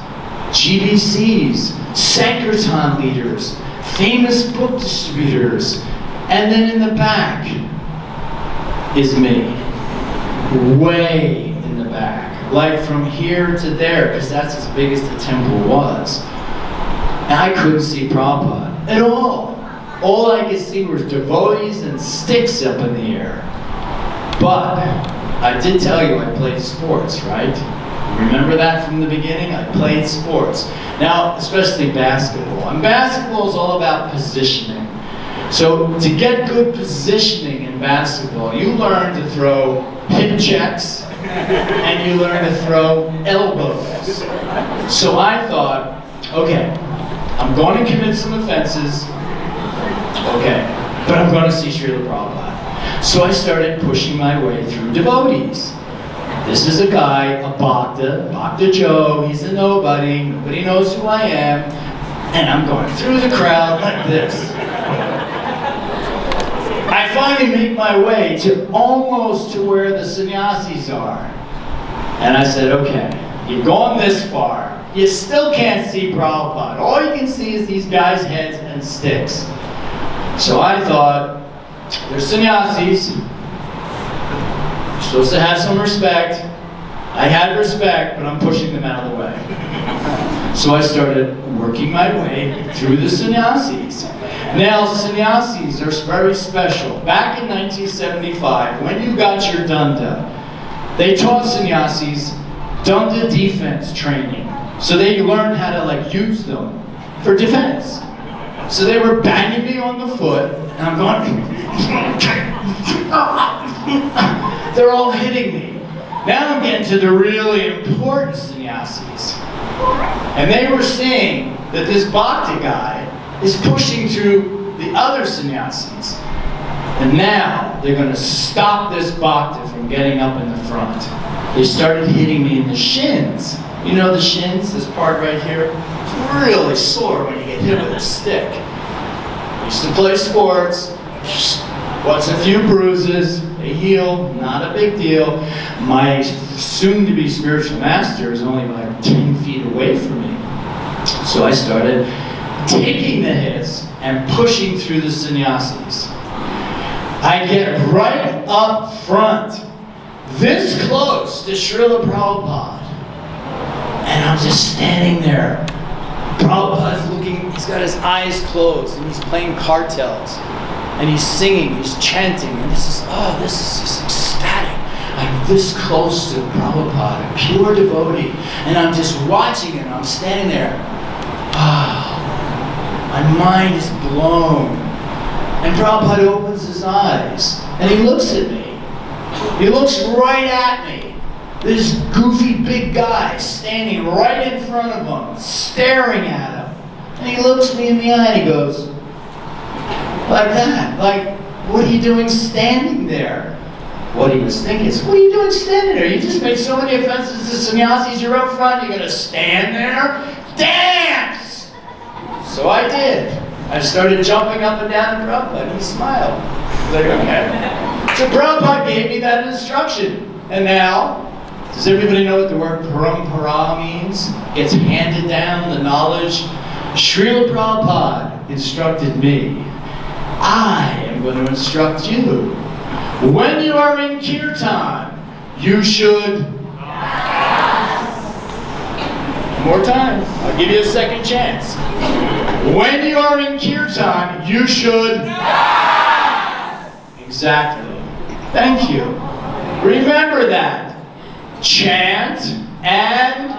GBCs, Sankirtan leaders, famous book distributors, and then in the back is me, way in the back, like from here to there, because that's as big as the temple was. And I couldn't see Prabhupada at all. All I could see was devotees and sticks up in the air. But I did tell you I played sports, right? Remember that from the beginning? I played sports. Now, especially basketball. And basketball is all about positioning. So to get good positioning in basketball, you learn to throw hip checks and you learn to throw elbows. So I thought, okay, I'm going to commit some offenses, okay, but I'm going to see Srila Prabhupada. So I started pushing my way through devotees. This is a guy, a Bhakta Joe, he's a nobody knows who I am, and I'm going through the crowd like this. I finally make my way to almost to where the sannyasis are. And I said, okay, you've gone this far, you still can't see Prabhupada. All you can see is these guys' heads and sticks. So I thought, they're sannyasis, you're supposed to have some respect. I had respect, but I'm pushing them out of the way. So I started working my way through the sannyasis. Now, sannyasis are very special. Back in 1975, when you got your danda, they taught sannyasis danda defense training. So they learned how to use them for defense. So they were banging me on the foot, and I'm going, they're all hitting me. Now I'm getting to the really important sannyasis. And they were seeing that this bhakti guy is pushing through the other sannyasis. And now they're going to stop this bhakti from getting up in the front. They started hitting me in the shins. You know the shins, this part right here? It's really sore when you get hit with a stick. I used to play sports. What's a few bruises? They heal, not a big deal. My soon-to-be spiritual master is only 10 feet away from me. So I started taking the hits and pushing through the sannyasis. I get right up front, this close to Srila Prabhupada. And I'm just standing there. Prabhupada's looking, he's got his eyes closed, and he's playing cartels. And he's singing, he's chanting, and this is just ecstatic. I'm this close to Prabhupada, a pure devotee. And I'm just watching it, and I'm standing there. My mind is blown. And Prabhupada opens his eyes, and he looks at me. He looks right at me. This goofy big guy standing right in front of him, staring at him. And he looks me in the eye and he goes, like that. What are you doing standing there? What he was thinking is, what are you doing standing there? You just made so many offenses to sannyasis, you're up front, you're going to stand there? Dance! So I did. I started jumping up and down in Prabhupada, and he smiled. I was like, okay. So Prabhupada gave me that instruction. And now, does everybody know what the word parampara means? It's handed down, the knowledge. Srila Prabhupada instructed me. I am going to instruct you. When you are in kirtan, you should... One more time. I'll give you a second chance. When you are in kirtan, you should... Exactly. Thank you. Remember that. Chant and...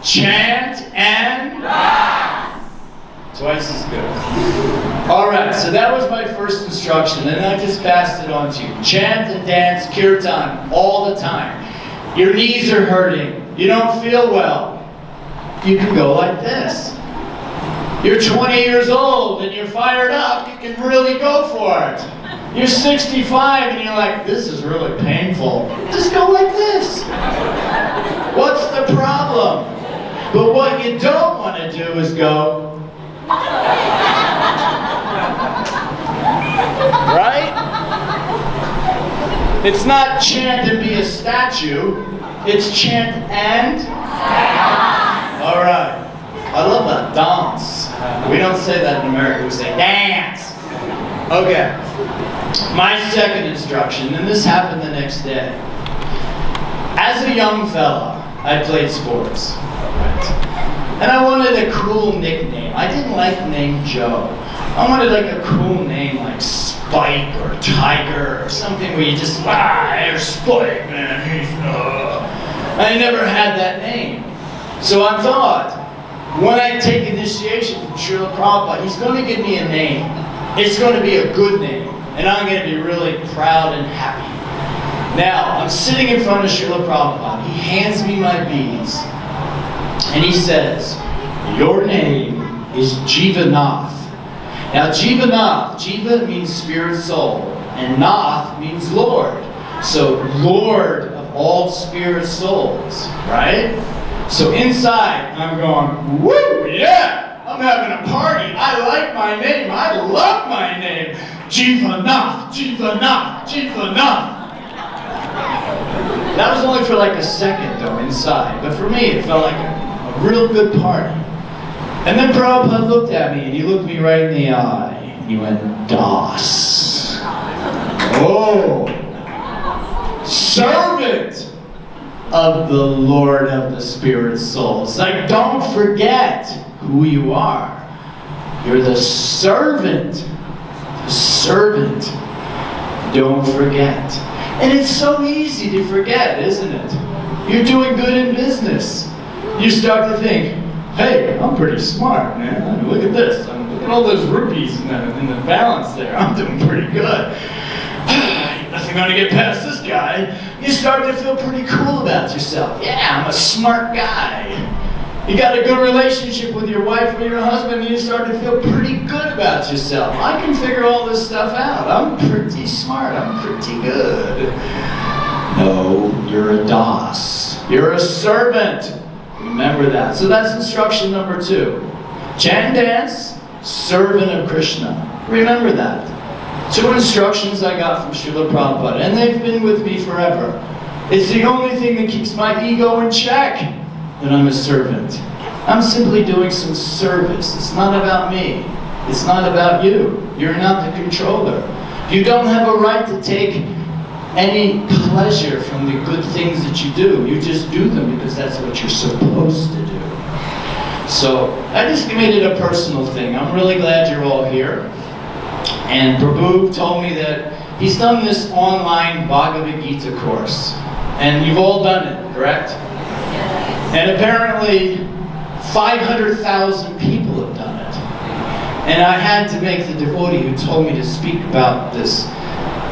Chant and... Twice as good. Alright, so that was my first instruction, and I just passed it on to you. Chant and dance kirtan all the time. Your knees are hurting. You don't feel well. You can go like this. You're 20 years old and you're fired up. You can really go for it. You're 65 and you're like, this is really painful. Just go like this. What's the problem? But what you don't want to do is go... Right? It's not chant and be a statue. It's chant and... Alright. I love that. Dance. We don't say that in America. We say dance. Okay. My second instruction, and this happened the next day. As a young fella, I played sports. Right? And I wanted a cool nickname. I didn't like the name Joe. I wanted a cool name like Spike or Tiger or something where you just, there's Spike, man. I never had that name. So I thought, when I take initiation from Srila Prabhupada, he's going to give me a name. It's going to be a good name. And I'm going to be really proud and happy. Now, I'm sitting in front of Srila Prabhupada. He hands me my beads. And he says, your name is Jivanath. Now, Jivanath, Jiva means spirit soul. And Nath means Lord. So, Lord of all spirit souls. Right? So inside, I'm going, woo, yeah! I'm having a party. I like my name. I love my name. Jivanath, Jivanath, Jivanath. That was only for a second, though, inside. But for me, it felt like a real good party. And then Prabhupada looked at me, and he looked me right in the eye. And he went, Das. Oh. Servant. of the Lord of the Spirit souls. Like, don't forget who you are. You're the servant. The servant. Don't forget. And it's so easy to forget, isn't it? You're doing good in business. You start to think, hey, I'm pretty smart, man. Look at this. Look at all those rupees in the balance there. I'm doing pretty good. Nothing going to get past this guy. You start to feel pretty cool about yourself. Yeah, I'm a smart guy. You got a good relationship with your wife or your husband, and you start to feel pretty good about yourself. I can figure all this stuff out. I'm pretty smart. I'm pretty good. No, you're a das. You're a servant. Remember that. So that's instruction number 2. Chant and dance, servant of Krishna. Remember that. 2 instructions I got from Srila Prabhupada, and they've been with me forever. It's the only thing that keeps my ego in check, that I'm a servant. I'm simply doing some service. It's not about me. It's not about you. You're not the controller. You don't have a right to take any pleasure from the good things that you do. You just do them because that's what you're supposed to do. So I just made it a personal thing. I'm really glad you're all here. And Prabhu told me that he's done this online Bhagavad-Gita course. And you've all done it, correct? And apparently 500,000 people have done it. And I had to make the devotee who told me to speak about this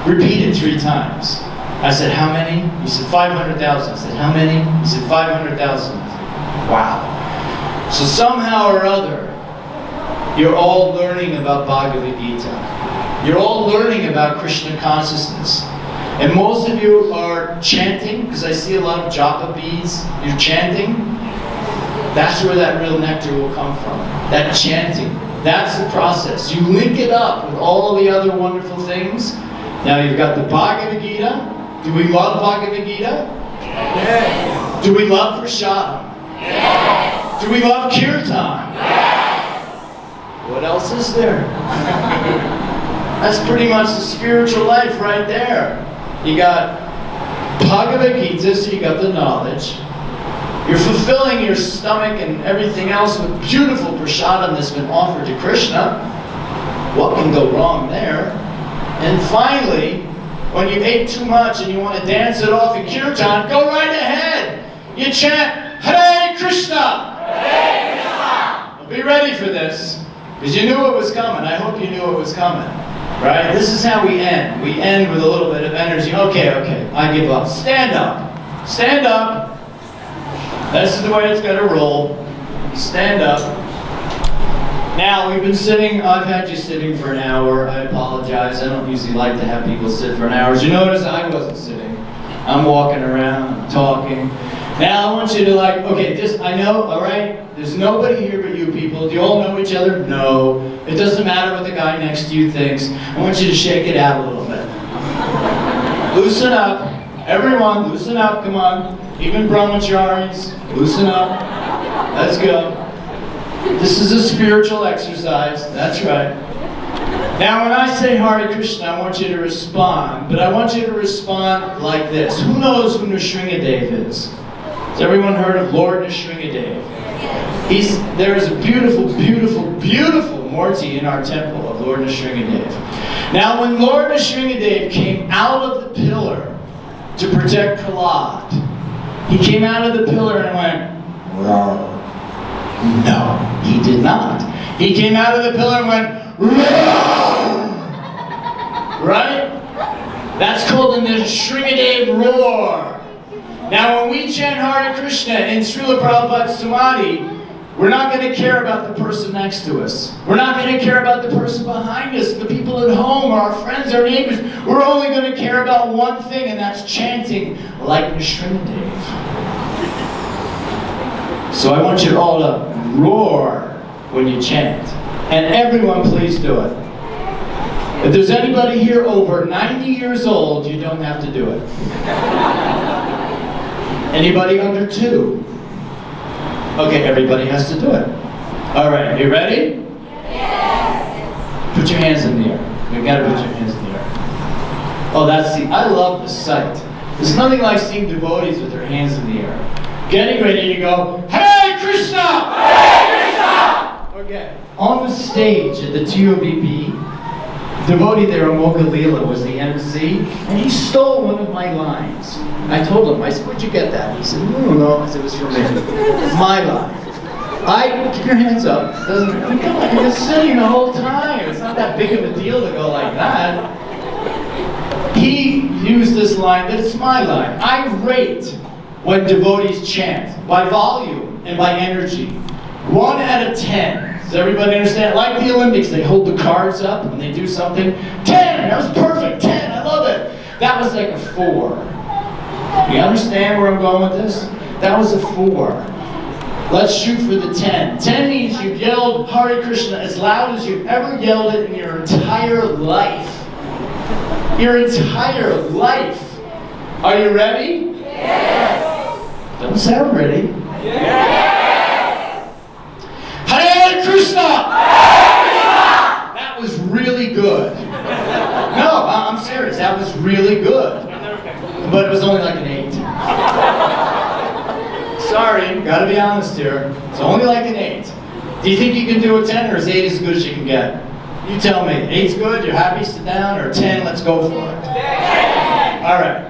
repeat it 3 times. I said, how many? He said, 500,000. I said, how many? He said, 500,000. Wow. So somehow or other, you're all learning about Bhagavad-Gita. You're all learning about Krishna consciousness. And most of you are chanting, because I see a lot of japa beads. You're chanting. That's where that real nectar will come from. That chanting. That's the process. You link it up with all the other wonderful things. Now you've got the Bhagavad-Gita. Do we love Bhagavad-Gita? Yes. Do we love Prasadam? Yes. Do we love Kirtan? Yes. What else is there? That's pretty much the spiritual life right there. You got Bhagavad-Gita, so you got the knowledge. You're fulfilling your stomach and everything else with beautiful prasadam that's been offered to Krishna. What can go wrong there? And finally, when you ate too much and you want to dance it off in Kirtan, go right ahead. You chant, Hare Krishna! Hare Krishna! Be ready for this, because you knew it was coming. I hope you knew it was coming. Right? This is how we end. We end with a little bit of energy. Okay, I give up. Stand up. Stand up. This is the way it's got to roll. Stand up. Now, we've been sitting, I've had you sitting for an hour. I apologize. I don't usually like to have people sit for an hour. As you notice, I wasn't sitting. I'm walking around, I'm talking. Now, I want you to I know, all right? There's nobody here but you people. Do you all know each other? No. It doesn't matter what the guy next to you thinks. I want you to shake it out a little bit. Loosen up. Everyone, loosen up, come on. Even brahmacharis, loosen up. Let's go. This is a spiritual exercise, that's right. Now when I say Hare Krishna, I want you to respond, but I want you to respond like this. Who knows who Nrsingadev is? Has everyone heard of Lord Nrsingadev? There is a beautiful, beautiful, beautiful Murti in our temple of Lord Nrsingadev. Now when Lord Nrsingadev came out of the pillar to protect Prahlad, he came out of the pillar and went, roar. No, he did not. He came out of the pillar and went, roar! Right? That's called the Nrsingadev roar. Now when we chant Hare Krishna in Srila Prabhupada's Samadhi, we're not going to care about the person next to us. We're not going to care about the person behind us, the people at home, our friends, our neighbors. We're only going to care about one thing, and that's chanting like Nrsingadev. So I want you all to roar when you chant. And everyone, please do it. If there's anybody here over 90 years old, you don't have to do it. Anybody under 2? Okay, everybody has to do it. All right, you ready? Yes. Put your hands in the air. You've got to put your hands in the air. Oh, I love the sight. There's nothing like seeing devotees with their hands in the air, getting ready to go, Hare Krishna! Hare Krishna! Okay. On the stage at the TOBP, devotee there, Amoga Leela, was the MC, and he stole one of my lines. I told him, I said, where'd you get that? He said, no. I said, it was from me. My line. Keep your hands up. Come on, you're just sitting the whole time. It's not that big of a deal to go like that. He used this line, that it's my line. I rate when devotees chant by volume and by energy. 1 out of 10. Does everybody understand? Like the Olympics, they hold the cards up when they do something. 10! That was perfect! 10! I love it! That was like a 4. You understand where I'm going with this? That was a 4. Let's shoot for the 10. 10 means you yelled Hare Krishna as loud as you've ever yelled it in your entire life. Your entire life. Are you ready? Yes! Don't sound ready. Yes! Hare Krishna! Hare Krishna! That was really good. No, I'm serious. That was really good. But it was only like an 8. Sorry, gotta be honest here. It's only like an 8. Do you think you can do a 10, or is 8 as good as you can get? You tell me. 8's good, you're happy, sit down, or 10, let's go for it. Alright.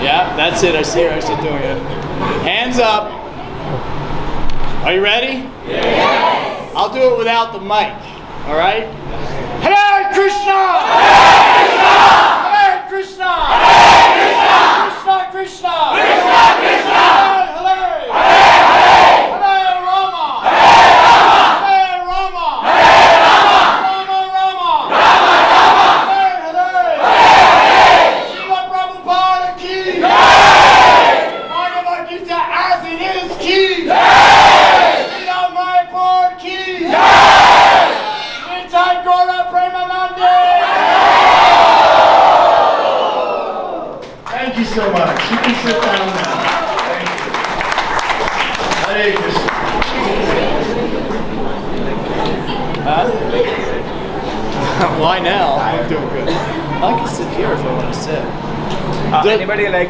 Yeah, that's it. I see her actually doing it. Hands up. Are you ready? Yes! I'll do it without the mic. Alright? Hare Krishna! Hare Krishna! Hare Krishna! Krishna Krishna! Krishna Krishna! Hare Hare! Hare Rama! Hare Rama! Hare Rama! Rama Rama! Rama Rama! Hare Hare! Srila Prabhupada ki! Bhagavad-Gita as it is ki! Srila Mayapur ki! Nitai Gaura Premanande! Thank you so much. You can sit down now. Thank you. Hare Krishna. Why now? I'm doing good. I can sit here if I want to sit. Anybody like